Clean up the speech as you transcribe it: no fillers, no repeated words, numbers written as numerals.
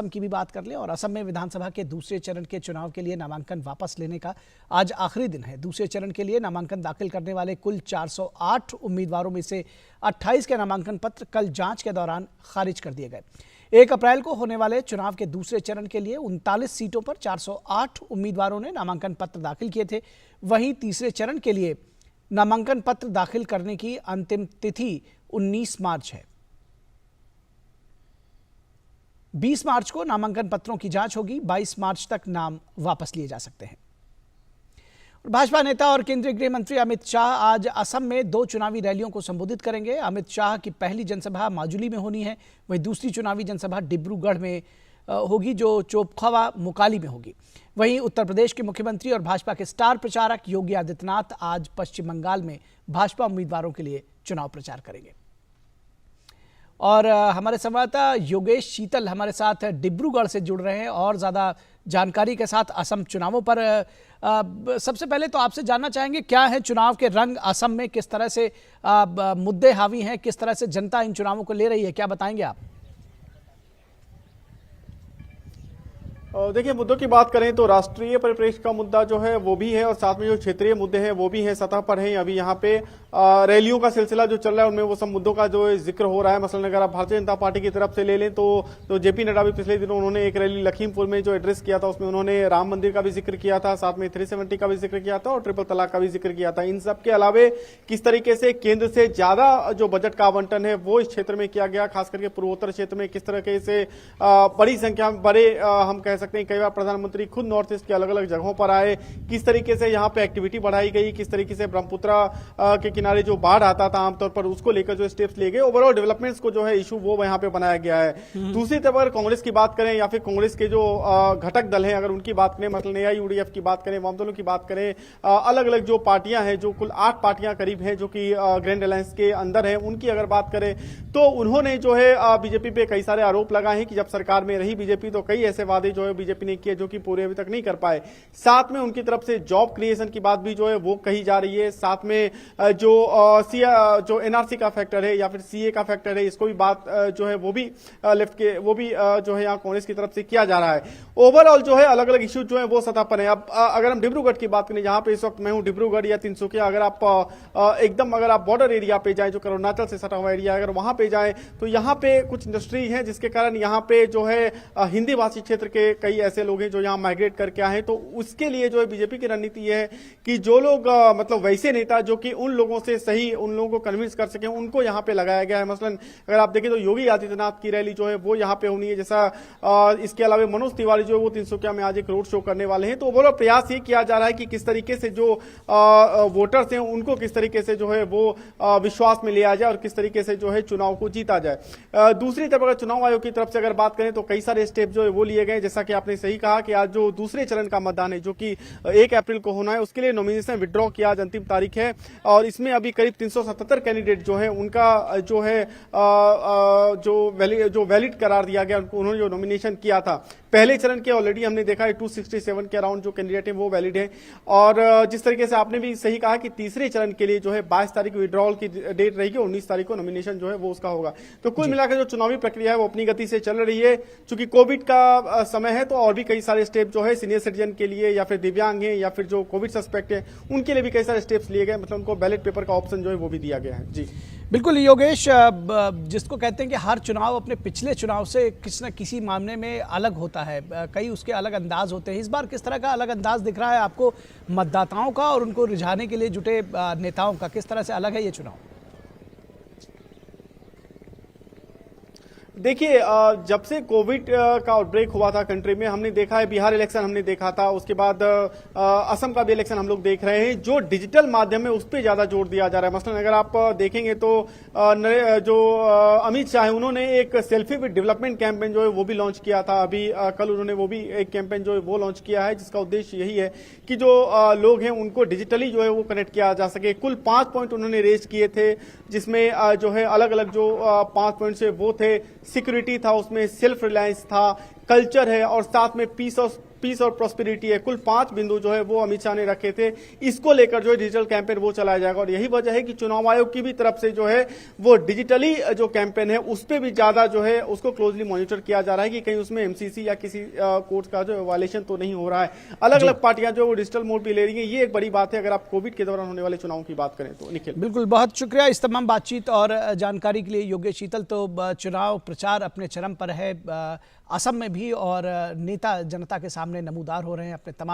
असम की भी बात कर लें और असम में विधानसभा के दूसरे चरण के चुनाव के लिए नामांकन वापस लेने का आज आखिरी दिन है। दूसरे चरण के लिए नामांकन दाखिल करने वाले कुल 408 उम्मीदवारों में से 28 के नामांकन पत्र कल जांच के दौरान खारिज कर दिए गए। 1 अप्रैल को होने वाले चुनाव के दूसरे चरण के लिए 39 सीटों पर 408 उम्मीदवारों ने नामांकन पत्र दाखिल किए थे। वहीं तीसरे चरण के लिए नामांकन पत्र दाखिल करने की अंतिम तिथि 19 मार्च है। 20 मार्च को नामांकन पत्रों की जांच होगी। 22 मार्च तक नाम वापस लिए जा सकते हैं। भाजपा नेता और केंद्रीय गृह मंत्री अमित शाह आज असम में 2 चुनावी रैलियों को संबोधित करेंगे। अमित शाह की पहली जनसभा माजुली में होनी है, वहीं दूसरी चुनावी जनसभा डिब्रूगढ़ में होगी जो चोपखवा मुकाली में होगी। वहीं उत्तर प्रदेश के मुख्यमंत्री और भाजपा के स्टार प्रचारक योगी आदित्यनाथ आज पश्चिम बंगाल में भाजपा उम्मीदवारों के लिए चुनाव प्रचार करेंगे। और हमारे संवाददाता योगेश शीतल हमारे साथ डिब्रूगढ़ से जुड़ रहे हैं और ज़्यादा जानकारी के साथ असम चुनावों पर। सबसे पहले तो आपसे जानना चाहेंगे क्या है चुनाव के रंग असम में, किस तरह से मुद्दे हावी हैं, किस तरह से जनता इन चुनावों को ले रही है, क्या बताएंगे आप? देखिए, मुद्दों की बात करें तो राष्ट्रीय परिप्रेक्ष्य का मुद्दा जो है वो भी है और साथ में जो क्षेत्रीय मुद्दे हैं वो भी हैं, सतह पर हैं। अभी यहाँ पे रैलियों का सिलसिला जो चल रहा है उनमें वो सब मुद्दों का जो जिक्र हो रहा है। मसलन अगर आप भारतीय जनता पार्टी की तरफ से ले लें तो जेपी नड्डा भी पिछले दिनों उन्होंने एक रैली लखीमपुर में जो एड्रेस किया था उसमें उन्होंने राम मंदिर का भी जिक्र किया था, साथ में 370 का भी जिक्र किया था और ट्रिपल तलाक का भी जिक्र किया था। इन सब के अलावे किस तरीके से केंद्र से ज्यादा जो बजट का आवंटन है वो इस क्षेत्र में किया गया, खास करके पूर्वोत्तर क्षेत्र में किस तरीके से बड़ी संख्या में हम कह सकते हैं कई बार प्रधानमंत्री खुद नॉर्थ ईस्ट के अलग अलग जगहों पर आए, किस तरीके से यहाँ पे एक्टिविटी बढ़ाई गई, किस तरीके से ब्रह्मपुत्रा के किनारे जो बाढ़ आता था आमतौर पर उसको लेकर जो स्टेप्स लिए गए, ओवरऑल डेवलपमेंट्स को जो है इशू वो यहाँ पे बनाया गया है। दूसरी तरफ अगर कांग्रेस की बात करें या फिर कांग्रेस के जो घटक दल हैं अगर उनकी बात करें, मतलब एआईयूडीएफ की बात करें, वाम दलों की बात करें, अलग अलग जो पार्टियां हैं जो कुल 8 पार्टियां करीब हैं जो कि ग्रैंड अलायंस के अंदर है, उनकी अगर बात करें तो उन्होंने जो है बीजेपी पे कई सारे आरोप लगाए हैं कि जब सरकार में रही बीजेपी तो कई ऐसे वादे जो है बीजेपी ने किए जो कि पूरे अभी तक नहीं कर पाए। साथ में उनकी तरफ से जॉब क्रिएशन की बात भी जो है वो कही जा रही है। साथ में जो एनआरसी का फैक्टर है या फिर सीए का फैक्टर है, इसको भी बात जो है वो भी लेफ्ट के वो भी जो है यहाँ कांग्रेस की तरफ से किया जा रहा है। ओवरऑल जो है अलग अलग इश्यूज जो है वो सतह पर है। अब अगर हम डिब्रूगढ़ की बात करें, जहां पे इस वक्त मैं हूं डिब्रूगढ़ या तिनसुकिया, अगर आप एकदम अगर आप बॉर्डर एरिया पे जाए जो अरुणाचल से सटा हुआ एरिया, अगर वहां पे जाए तो यहाँ पे कुछ इंडस्ट्री है जिसके कारण यहाँ पे जो है हिंदी भाषी क्षेत्र के कई ऐसे लोग हैं जो यहाँ माइग्रेट करके आए। तो उसके लिए जो है बीजेपी की रणनीति है कि जो लोग मतलब वैसे नेता जो कि उन लोगों से सही उन लोगों को कन्विंस कर सके उनको यहाँ पे लगाया गया है। मसलन अगर आप देखें तो योगी आदित्यनाथ की रैली जो है वो यहाँ पे होनी है, जैसा इसके अलावा मनोज तिवारी जो है वो तिनसुकिया में आज एक रोड शो करने वाले हैं। तो ओवरऑल प्रयास ये किया जा रहा है कि किस तरीके से जो वोटर्स हैं उनको किस तरीके से जो है वो विश्वास में लिया जाए और किस तरीके से जो है चुनाव को जीता जाए। दूसरी तरफ अगर चुनाव आयोग की तरफ से अगर बात करें तो कई सारे स्टेप जो है वो लिए गए, जैसा कि आपने सही कहा कि आज जो दूसरे चरण का मतदान है जो कि 1 अप्रैल को होना है उसके लिए नॉमिनेशन विड्रॉ की आज अंतिम तारीख है और इसमें अभी करीब 377 कैंडिडेट जो है उनका जो है जो वैलिड करार दिया गया, उन्होंने जो नॉमिनेशन किया था पहले चरण के ऑलरेडी हमने देखा है 267 के अराउंड जो कैंडिडेट हैं वो वैलिड है। और जिस तरीके से आपने भी सही कहा कि तीसरे चरण के लिए जो है 22 तारीख विड्रॉल की डेट रहेगी, 19 तारीख को नॉमिनेशन जो है वो उसका होगा। तो कुल मिलाकर जो चुनावी प्रक्रिया है वो अपनी गति से चल रही है। चूंकि कोविड का समय है तो और भी कई सारे स्टेप जो है सीनियर सिटीजन के लिए या फिर दिव्यांग है या फिर जो कोविड सस्पेक्ट है उनके लिए भी कई सारे स्टेप्स लिए गए, मतलब उनको बैलेट पेपर का ऑप्शन जो है वो भी दिया गया है। जी बिल्कुल योगेश, जिसको कहते हैं कि हर चुनाव अपने पिछले चुनाव से किसी न किसी मामले में अलग होता है, कई उसके अलग अंदाज होते हैं। इस बार किस तरह का अलग अंदाज दिख रहा है आपको मतदाताओं का और उनको रिझाने के लिए जुटे नेताओं का, किस तरह से अलग है ये चुनाव? देखिए, जब से कोविड का आउटब्रेक हुआ था कंट्री में, हमने देखा है बिहार इलेक्शन हमने देखा था, उसके बाद असम का भी इलेक्शन हम लोग देख रहे हैं। जो डिजिटल माध्यम है उस पर ज्यादा जोर दिया जा रहा है। मसलन अगर आप देखेंगे तो जो अमित शाह है उन्होंने एक सेल्फी विद डेवलपमेंट कैंपेन जो है वो भी लॉन्च किया था। अभी कल उन्होंने वो भी एक कैंपेन जो है वो लॉन्च किया है जिसका उद्देश्य यही है कि जो लोग हैं उनको डिजिटली जो है वो कनेक्ट किया जा सके। कुल 5 पॉइंट उन्होंने रेज किए थे जिसमें जो है अलग अलग जो 5 पॉइंट से वो थे, सिक्योरिटी था, उसमें सेल्फ रिलायंस था, कल्चर है और साथ में पीस पीस और प्रॉस्पेरिटी है, कुल 5 बिंदु जो है वो अमित शाह ने रखे थे। इसको लेकर जो है डिजिटल कैंपेन वो चलाया जाएगा और यही वजह है कि चुनाव आयोग की भी तरफ से जो है वो डिजिटली जो कैंपेन है उस पर भी ज्यादा जो है उसको क्लोजली मॉनिटर किया जा रहा है कि कहीं उसमें एमसीसी या किसी कोर्ट का जो वायलेशन तो नहीं हो रहा है। अलग अलग पार्टियां जो वो डिजिटल मोड पे ले रही है, ये एक बड़ी बात है अगर आप कोविड के दौरान होने वाले चुनाव की बात करें तो। निखिल, बिल्कुल, बहुत शुक्रिया इस तमाम बातचीत और जानकारी के लिए योगेश शीतल। तो चुनाव प्रचार अपने चरम पर है असम में भी और नेता जनता के सामने नमूदार हो रहे हैं अपने तमाम